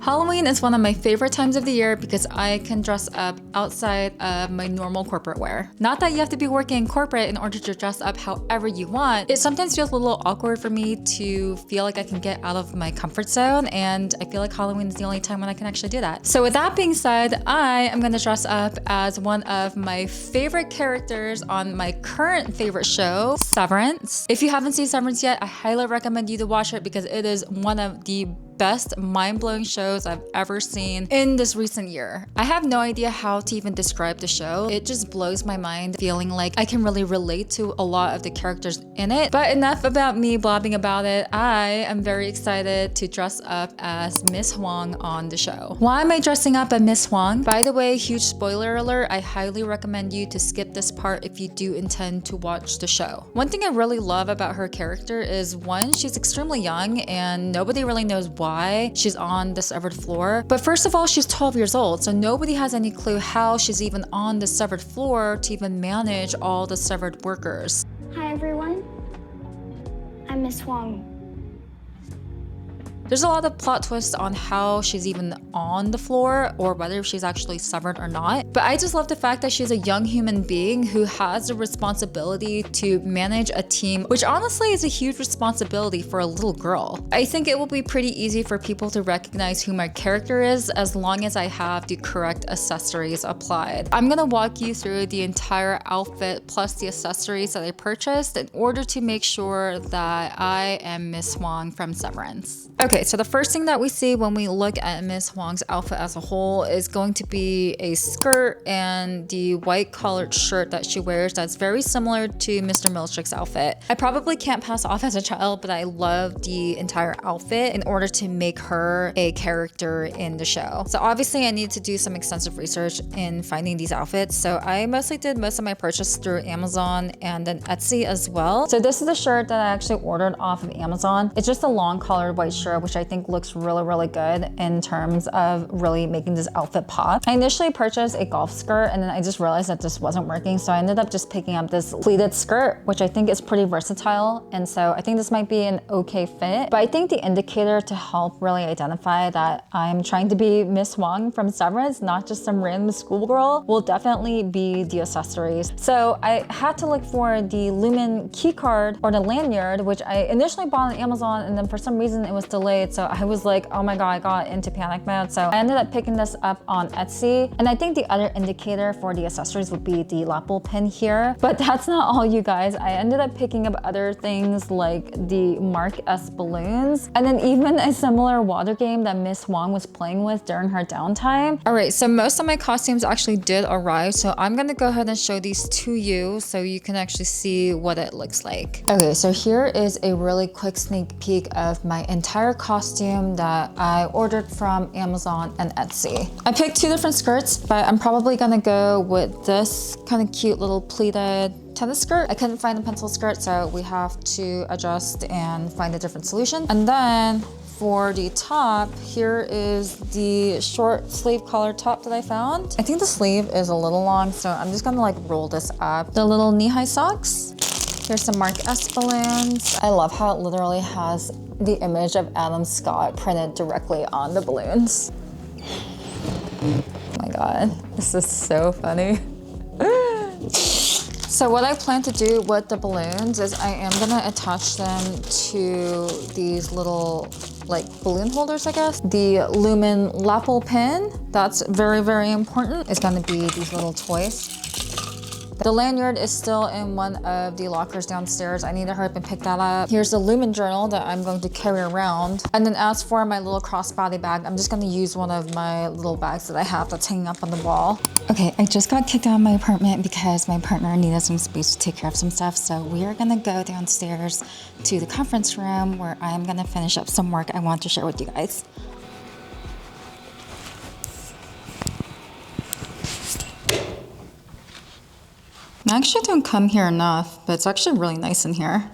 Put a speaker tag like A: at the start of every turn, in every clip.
A: Halloween is one of my favorite times of the year because I can dress up outside of my normal corporate wear. Not that you have to be working in corporate in order to dress up however you want. It sometimes feels a little awkward for me to feel like I can get out of my comfort zone, and I feel like Halloween is the only time when I can actually do that. So with that being said, I am gonna dress up as one of my favorite characters on my current favorite show, Severance. If you haven't seen Severance yet, I highly recommend you to watch it because it is one of the best mind-blowing shows I've ever seen in this recent year. I have no idea how to even describe the show. It just blows my mind feeling like I can really relate to a lot of the characters in it. But enough about me blabbing about it. I am very excited to dress up as Miss Huang on the show. Why am I dressing up as Miss Huang? By the way, huge spoiler alert, I highly recommend you to skip this part if you do intend to watch the show. One thing I really love about her character is one, she's extremely young and nobody really knows why she's on the severed floor. But first of all, she's 12 years old, so nobody has any clue how she's even on the severed floor to even manage all the severed workers.
B: Hi everyone, I'm Miss Huang.
A: There's a lot of plot twists on how she's even on the floor or whether she's actually severed or not. But I just love the fact that she's a young human being who has the responsibility to manage a team, which honestly is a huge responsibility for a little girl. I think it will be pretty easy for people to recognize who my character is as long as I have the correct accessories applied. I'm gonna walk you through the entire outfit plus the accessories that I purchased in order to make sure that I am Miss Huang from Severance. Okay, so the first thing that we see when we look at Miss Huang's outfit as a whole is going to be a skirt and the white collared shirt that she wears that's very similar to Mr. Milchick's outfit. I probably can't pass off as a child, but I love the entire outfit in order to make her a character in the show. So obviously I need to do some extensive research in finding these outfits. So I mostly did most of my purchase through Amazon and then Etsy as well. So this is the shirt that I actually ordered off of Amazon. It's just a long collared white shirt, which I think looks really good in terms of really making this outfit pop. I initially purchased a golf skirt and then I just realized that this wasn't working, so I ended up just picking up this pleated skirt, which I think is pretty versatile, and so I think this might be an okay fit. But I think the indicator to help really identify that I'm trying to be Miss Huang from Severance, not just some random schoolgirl, will definitely be the accessories. So I had to look for the Lumen key card or the lanyard, which I initially bought on Amazon, and then for some reason it was delayed, so I was like, oh my god, I got into panic mode. So I ended up picking this up on Etsy. And I think the other indicator for the accessories would be the lapel pin here. But that's not all, you guys. I ended up picking up other things like the Mark S balloons and then even a similar water game that Miss Huang was playing with during her downtime. All right, so most of my costumes actually did arrive, so I'm gonna go ahead and show these to you so you can actually see what it looks like. Okay, so here is a really quick sneak peek of my entire costume that I ordered from Amazon and Etsy. I picked two different skirts, but I'm probably gonna go with this kind of cute little pleated tennis skirt. I couldn't find a pencil skirt, so we have to adjust and find a different solution. And then for the top, here is the short sleeve collar top that I found. I think the sleeve is a little long, so I'm just gonna like roll this up. The little knee-high socks. Here's some Mark S balloons. I love how it literally has the image of Adam Scott printed directly on the balloons. Oh my god, this is so funny. So what I plan to do with the balloons is I am gonna attach them to these little like balloon holders, I guess. The Lumen lapel pin, that's very important. It's gonna be these little toys. The lanyard is still in one of the lockers downstairs. I need to hurry up and pick that up. Here's the Lumen journal that I'm going to carry around. And then as for my little crossbody bag, I'm just gonna use one of my little bags that I have that's hanging up on the wall. Okay, I just got kicked out of my apartment because my partner needed some space to take care of some stuff. So we are gonna go downstairs to the conference room where I am gonna finish up some work I want to share with you guys. I actually don't come here enough, but it's actually really nice in here.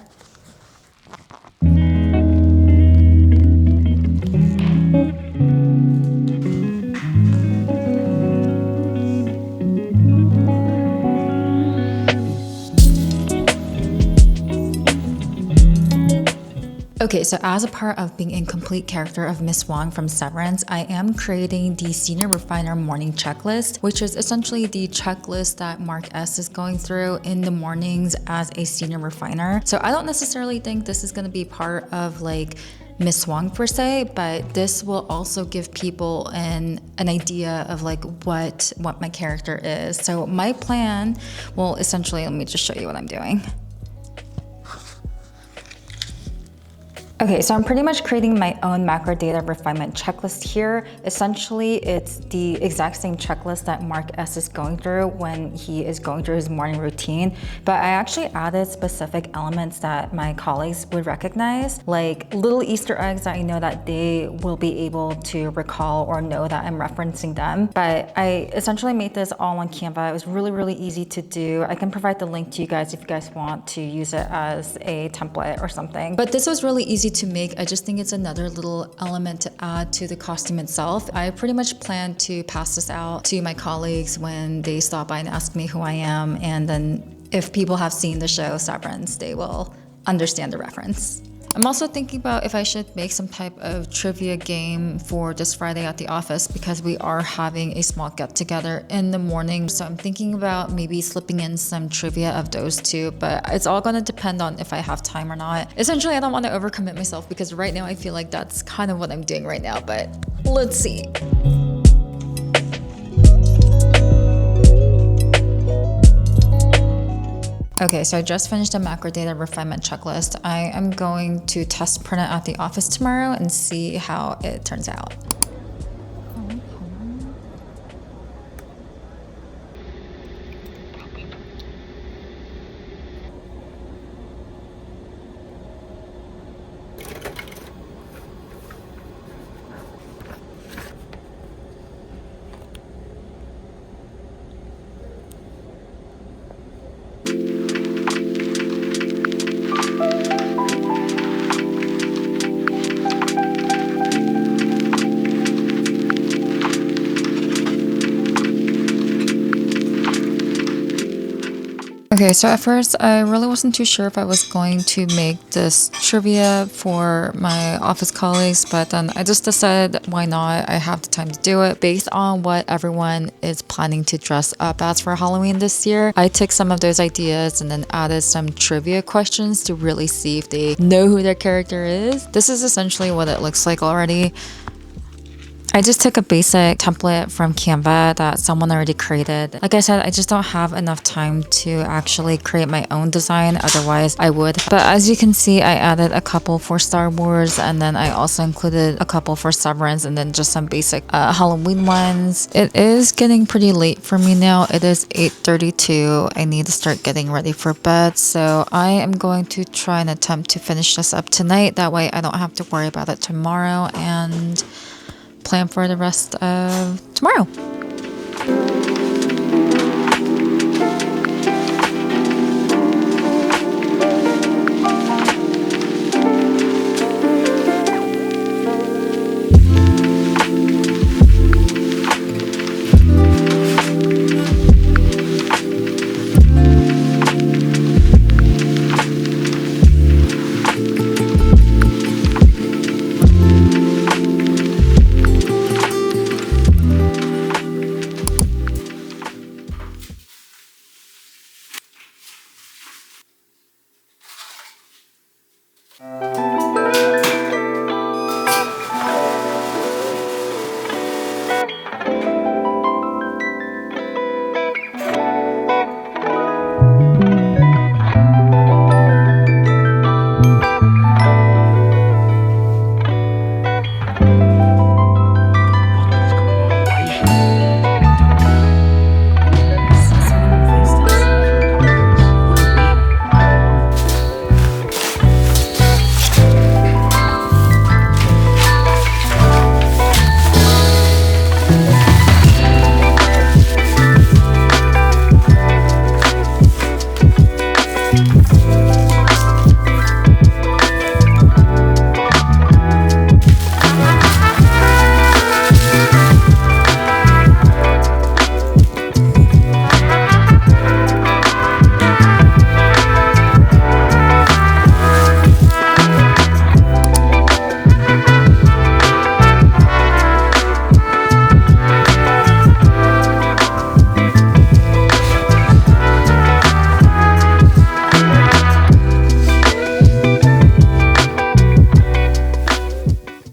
A: Okay, so as a part of being in complete character of Miss Huang from Severance, I am creating the Senior Refiner Morning Checklist, which is essentially the checklist that Mark S is going through in the mornings as a Senior Refiner. So I don't necessarily think this is going to be part of like Miss Huang per se, but this will also give people an idea of like what my character is. So my plan, well, essentially, let me just show you what I'm doing. Okay, so I'm pretty much creating my own macro data refinement checklist here. Essentially, it's the exact same checklist that Mark S is going through when he is going through his morning routine, but I actually added specific elements that my colleagues would recognize, like little Easter eggs that I know that they will be able to recall or know that I'm referencing them. But I essentially made this all on Canva. It was really, really easy to do. I can provide the link to you guys if you guys want to use it as a template or something. But this was really easy to make. I just think it's another little element to add to the costume itself. I pretty much plan to pass this out to my colleagues when they stop by and ask me who I am, and then if people have seen the show Severance, they will understand the reference. I'm also thinking about if I should make some type of trivia game for this Friday at the office because we are having a small get together in the morning. So I'm thinking about maybe slipping in some trivia of those two, but it's all gonna depend on if I have time or not. Essentially, I don't want to overcommit myself because right now I feel like that's kind of what I'm doing right now, but let's see. Okay, so I just finished a macro data refinement checklist. I am going to test print it at the office tomorrow and see how it turns out. Okay, so at first I really wasn't too sure if I was going to make this trivia for my office colleagues, but then I just decided why not? I have the time to do it based on what everyone is planning to dress up as for Halloween this year. I took some of those ideas and then added some trivia questions to really see if they know who their character is. This is essentially what it looks like already. I just took a basic template from Canva that someone already created. Like I said, I just don't have enough time to actually create my own design, otherwise I would. But as you can see, I added a couple for Star Wars, and then I also included a couple for Severance, and then just some basic Halloween ones. It is getting pretty late for me now. It is 8:32. I need to start getting ready for bed, so I am going to try and attempt to finish this up tonight. That way I don't have to worry about it tomorrow and plan for the rest of tomorrow.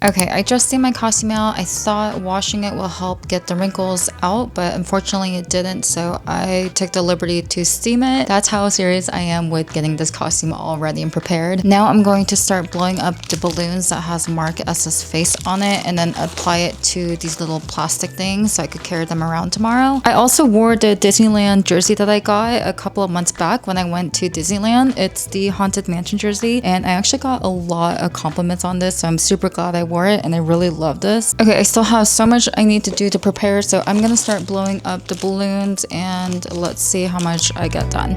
A: Okay, I just steamed my costume out. I thought washing it will help get the wrinkles out, but unfortunately it didn't, so I took the liberty to steam it. That's how serious I am with getting this costume all ready and prepared. Now I'm going to start blowing up the balloons that has Mark S's face on it and then apply it to these little plastic things so I could carry them around tomorrow. I also wore the Disneyland jersey that I got a couple of months back when I went to Disneyland. It's the Haunted Mansion jersey, and I actually got a lot of compliments on this, so I'm super glad I wore it and I really love this. Okay, I still have so much I need to do to prepare, so I'm gonna start blowing up the balloons and let's see how much I get done.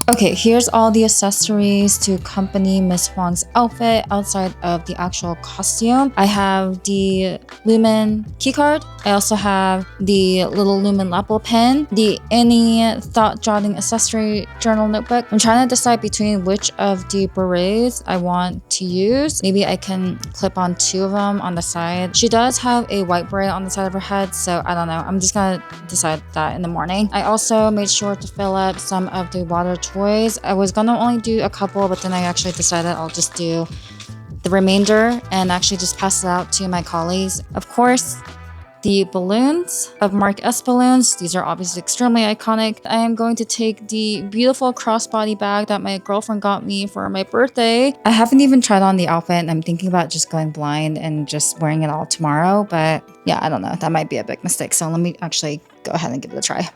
A: Okay, here's all the accessories to accompany Miss Huang's outfit outside of the actual costume. I have the Lumen keycard. I also have the little Lumen lapel pen, the Any thought jotting accessory journal notebook. I'm trying to decide between which of the berets I want to use. Maybe I can clip on 2 of them on the side. She does have a white beret on the side of her head, so I don't know. I'm just gonna decide that in the morning. I also made sure to fill up some of the water toys. I was gonna only do a couple, but then I actually decided I'll just do the remainder and actually just pass it out to my colleagues. Of course, the balloons of Mark S balloons. These are obviously extremely iconic. I am going to take the beautiful crossbody bag that my girlfriend got me for my birthday. I haven't even tried on the outfit and I'm thinking about just going blind and just wearing it all tomorrow. But yeah, I don't know. That might be a big mistake. So let me actually go ahead and give it a try.